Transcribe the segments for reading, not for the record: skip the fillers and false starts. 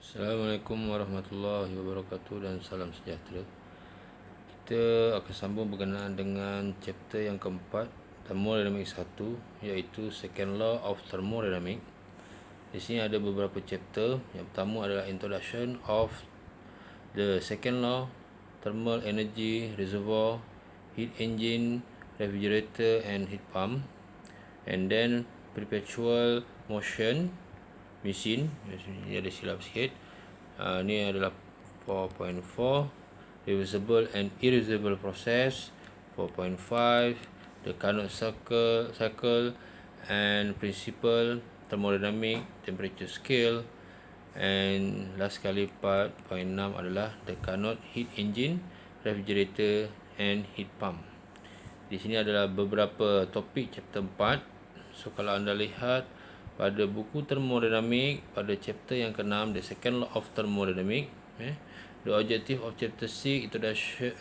Assalamualaikum warahmatullahi wabarakatuh dan salam sejahtera. Kita akan sambung berkenaan dengan chapter yang keempat, Thermodynamics 1, iaitu Second Law of Thermodynamics. Di sini ada beberapa chapter. Yang pertama adalah Introduction of the Second Law, Thermal Energy Reservoir, Heat Engine, Refrigerator and Heat Pump. And then Perpetual Motion Machine. Ini ada silap sikit. Ini adalah 4.4, Reversible and Irreversible Process. 4.5, the Carnot cycle and Principle, Thermodynamic, Temperature Scale. And last kali 4.6 adalah the Carnot Heat Engine, Refrigerator and Heat Pump. Di sini adalah beberapa topik chapter 4. So kalau anda lihat pada buku Thermodynamics, pada chapter yang ke-6, the Second Law of Thermodynamics, the objective of chapter 6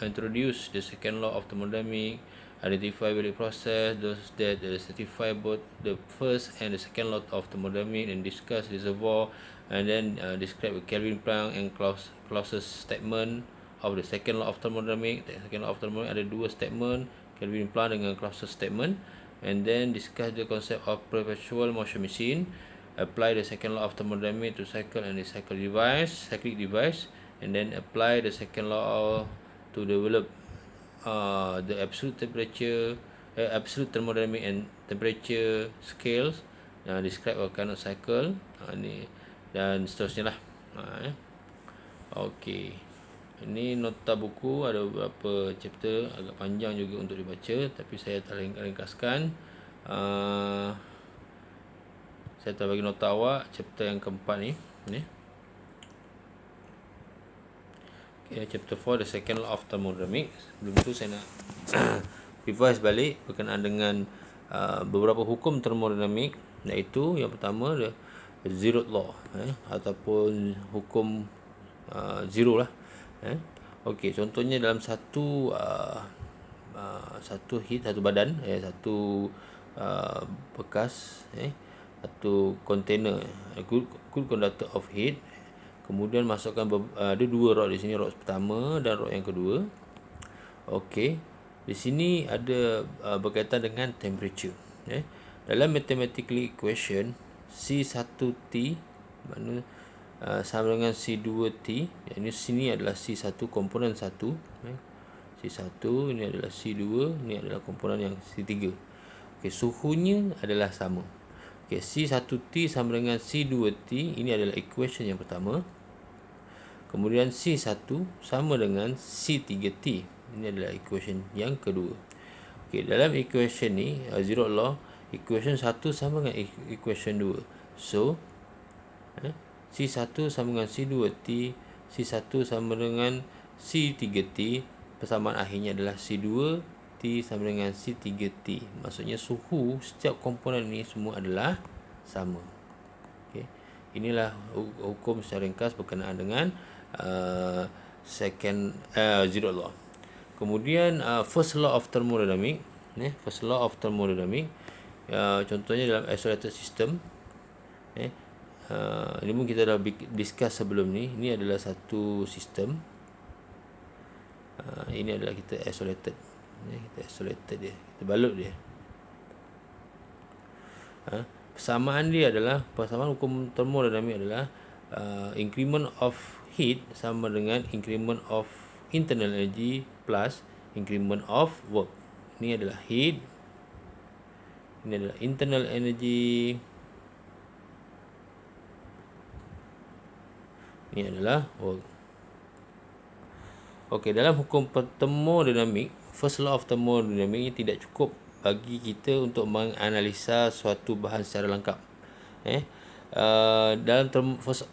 introduce the Second Law of Thermodynamics, identify various process, those that certify both the first and the second law of thermodynamics, and discuss reservoir, and then describe Kelvin Planck and Clausius statement of the second law of thermodynamics. The second law of thermodynamics ada dua statement, Kelvin Planck dengan Clausius statement. And then discuss the concept of perpetual motion machine, apply the second law of thermodynamics to cycle and the cyclic device, and then apply the second law to develop the absolute temperature, absolute thermodynamic and temperature scales, describe a Carnot cycle, dan seterusnya lah. Okey, ini nota buku, ada beberapa chapter, agak panjang juga untuk dibaca, tapi saya tak ringkaskan. Saya telah bagi nota awak chapter yang keempat ni. Okay, chapter 4, the second law of thermodynamics. Sebelum tu saya nak revise balik berkenaan dengan beberapa hukum termodinamik, iaitu yang pertama the zeroth law, ataupun hukum zero lah. Okey, contohnya dalam satu heat, satu badan, satu bekas, satu container, good conductor of heat. Kemudian masukkan ada dua rod di sini, rod pertama dan rod yang kedua. Okey, di sini ada berkaitan dengan temperature. Dalam mathematical equation C1T mana sama dengan C2T. Ini sini adalah C1 komponen 1, C1, ini adalah C2, ini adalah komponen yang C3. Okey, suhunya adalah sama. Okey, C1T sama dengan C2T, ini adalah equation yang pertama. Kemudian C1 sama dengan C3T, ini adalah equation yang kedua. Okey, dalam equation ni zero law, equation 1 sama dengan equation 2. So C1 sama dengan C2T, C1 sama dengan C3T, persamaan akhirnya adalah C2T sama dengan C3T. Maksudnya suhu setiap komponen ni semua adalah sama. Okay. Inilah hukum secara ringkas berkenaan dengan zero law. Kemudian first law of thermodynamics, first law of thermodynamics, contohnya dalam isolated system. Ini pun kita dah discuss sebelum ni. Ini adalah satu sistem. Ini adalah kita isolated. Kita isolated dia, kita balut dia. Persamaan dia adalah, persamaan hukum thermodynamics adalah increment of heat sama dengan increment of internal energy plus increment of work. Ini adalah heat, ini adalah internal energy, ini adalah work. Okey, dalam hukum thermodynamic, first law of thermodynamic tidak cukup bagi kita untuk menganalisa suatu bahan secara lengkap. Dalam first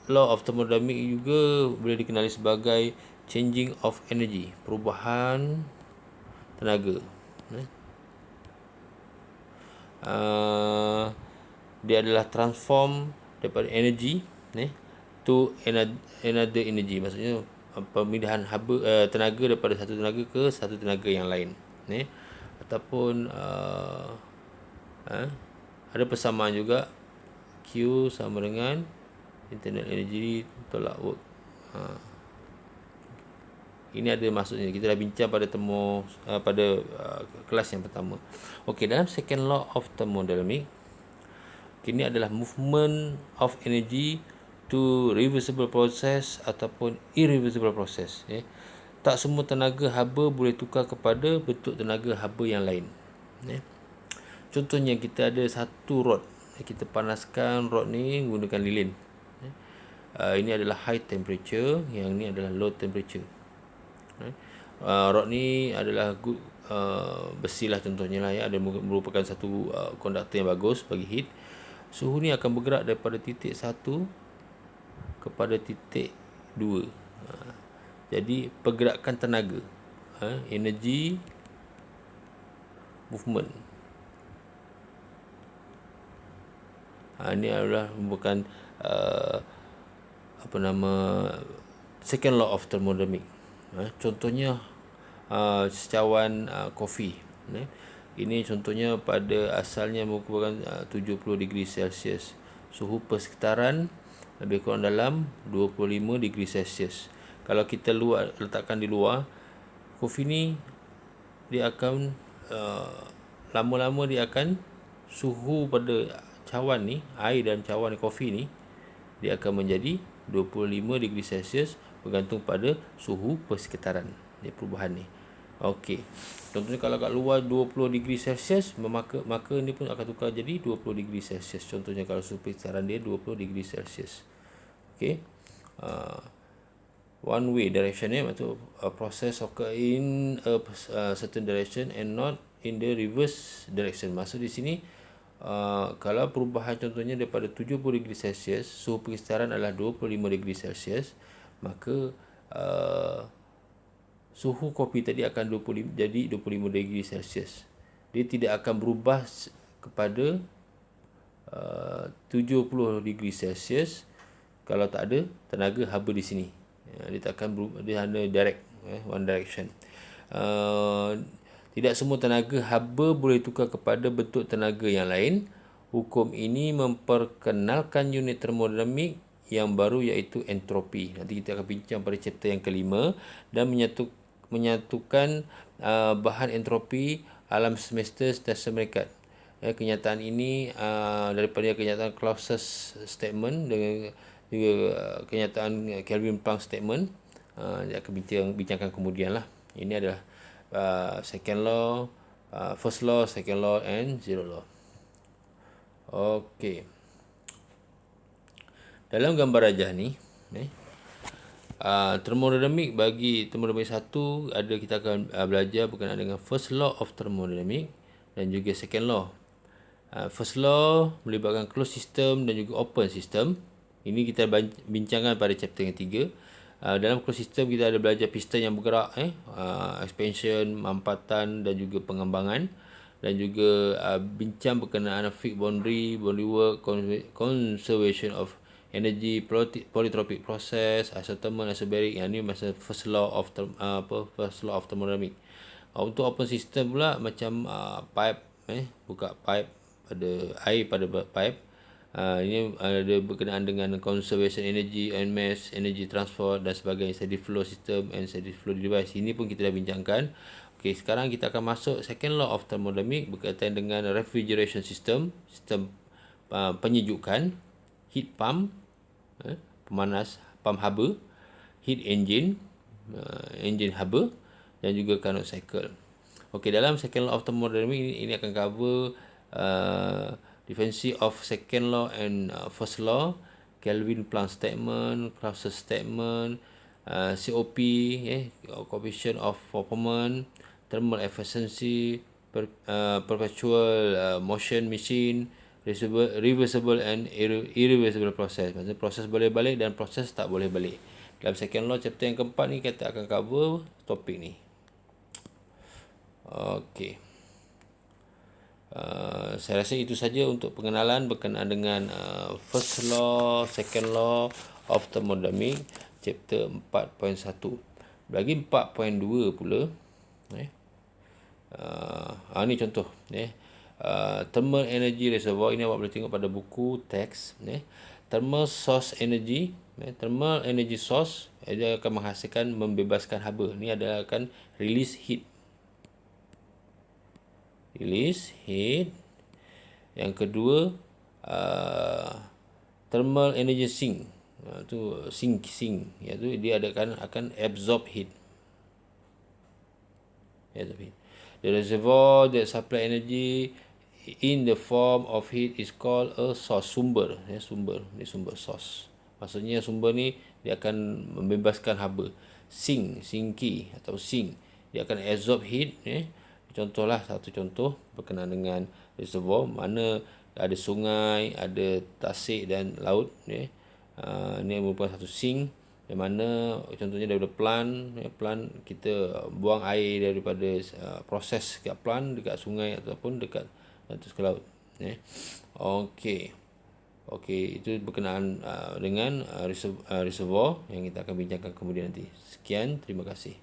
law of thermodynamic juga boleh dikenali sebagai changing of energy, perubahan tenaga. Dia adalah transform daripada energy to another energy, maksudnya pemindahan tenaga daripada satu tenaga ke satu tenaga yang lain. Ataupun ada persamaan juga, Q sama dengan internal energy tolak work. Ini ada maksudnya. Kita dah bincang pada kelas yang pertama. Okey, dalam second law of thermodynamic, ini adalah movement of energy to reversible process ataupun irreversible process. Tak semua tenaga haba boleh tukar kepada bentuk tenaga haba yang lain. Contohnya kita ada satu rod. Kita panaskan rod ni menggunakan lilin. Ini adalah high temperature, yang ni adalah low temperature. Rod ni adalah besi lah contohnya lah ya, ada merupakan satu konduktor yang bagus bagi heat. Suhu ni akan bergerak daripada titik 1 kepada titik 2. Jadi pergerakan tenaga, energy movement, ini adalah merupakan second law of thermodynamic. Contohnya secawan kopi. Ini contohnya pada asalnya merupakan 70 degree Celsius. Suhu persekitaran lebih kurang dalam 25 degree Celsius. Kalau kita letakkan di luar, kopi ni dia akan lama-lama dia akan, suhu pada cawan ni, air dalam cawan kopi ni, dia akan menjadi 25 degree Celsius bergantung pada suhu persekitaran. Dia perubahan ni. Okey. Contohnya kalau kat luar 20 degree Celsius, maka ni pun akan tukar jadi 20 degree Celsius. Contohnya kalau suhu persekitaran dia 20 degree Celsius. Okey. One way direction ni, maksud process occur in a certain direction and not in the reverse direction. Maksud di sini kalau perubahan contohnya daripada 70 degree Celsius, suhu persekitaran adalah 25 degree Celsius, maka suhu kopi tadi akan jadi 25 degree Celsius. Dia tidak akan berubah kepada 70 degree Celsius kalau tak ada tenaga haba di sini. Dia tak akan berubah, dia hanya direct, one direction. Tidak semua tenaga haba boleh tukar kepada bentuk tenaga yang lain. Hukum ini memperkenalkan unit termodinamik yang baru, iaitu entropi. Nanti kita akan bincang pada chapter yang kelima, dan menyatukan bahan entropi alam semesta sentiasa meningkat. Kenyataan ini daripada kenyataan Clausius statement dengan juga kenyataan Kelvin Planck statement, dia akan bincangkan kemudian lah. Ini adalah second law, first law, second law and zero law. Okey. Dalam gambar rajah ni, thermodynamic, bagi thermodynamic 1 ada, kita akan belajar berkenaan dengan first law of thermodynamic dan juga second law. First law melibatkan closed system dan juga open system. Ini kita bincangkan pada chapter yang 3. Dalam closed system kita ada belajar piston yang bergerak, expansion, mampatan dan juga pengembangan, dan juga bincang berkenaan fixed boundary work, conservation of energy, polytropic process, isothermal, isobaric. Yang ni masa first law of thermodynamic. Untuk open system pula macam pipe, buka pipe, pada air pada pipe. Ini ada berkenaan dengan conservation energy and mass, energy transfer dan sebagainya, steady flow system and steady flow device. Ini pun kita dah bincangkan. Okey, sekarang kita akan masuk second law of thermodynamic berkaitan dengan refrigeration system, sistem penyejukan, heat pump, pemanas, pump haba, heat engine, engine haba, dan juga Carnot cycle. Okey, dalam second law of thermodynamic ini akan cover difference of second law and first law, Kelvin Planck statement, Clausius statement, COP, coefficient of performance, thermal efficiency, perpetual motion machine, reversible and irreversible process. Maksudnya proses boleh balik dan proses tak boleh balik. Dalam second law chapter yang keempat ni kita akan cover topik ni. Okey. Saya rasa itu saja untuk pengenalan berkenaan dengan first law, second law of thermodynamic chapter 4.1. Bagi 4.2 pula, ni contoh, thermal energy reservoir. Ini awak boleh tengok pada buku teks. thermal source energy. Thermal energy source dia akan menghasilkan, membebaskan haba. Ni adalah akan release heat. Release heat. Yang kedua, thermal energy sink. Tu sink iaitu dia akan absorb heat. The reservoir that supply energy in the form of heat is called a source. Sumber. Sumber source. Maksudnya sumber ni dia akan membebaskan haba. Sinki atau sink, dia akan absorb heat. Contohlah, satu contoh berkenaan dengan reservoir, mana ada sungai, ada tasik dan laut. Ini merupakan satu sink, yang mana contohnya daripada plant kita buang air daripada proses dekat plant, dekat sungai ataupun dekat ke laut. Okey, itu berkenaan dengan reservoir yang kita akan bincangkan kemudian nanti. Sekian, terima kasih.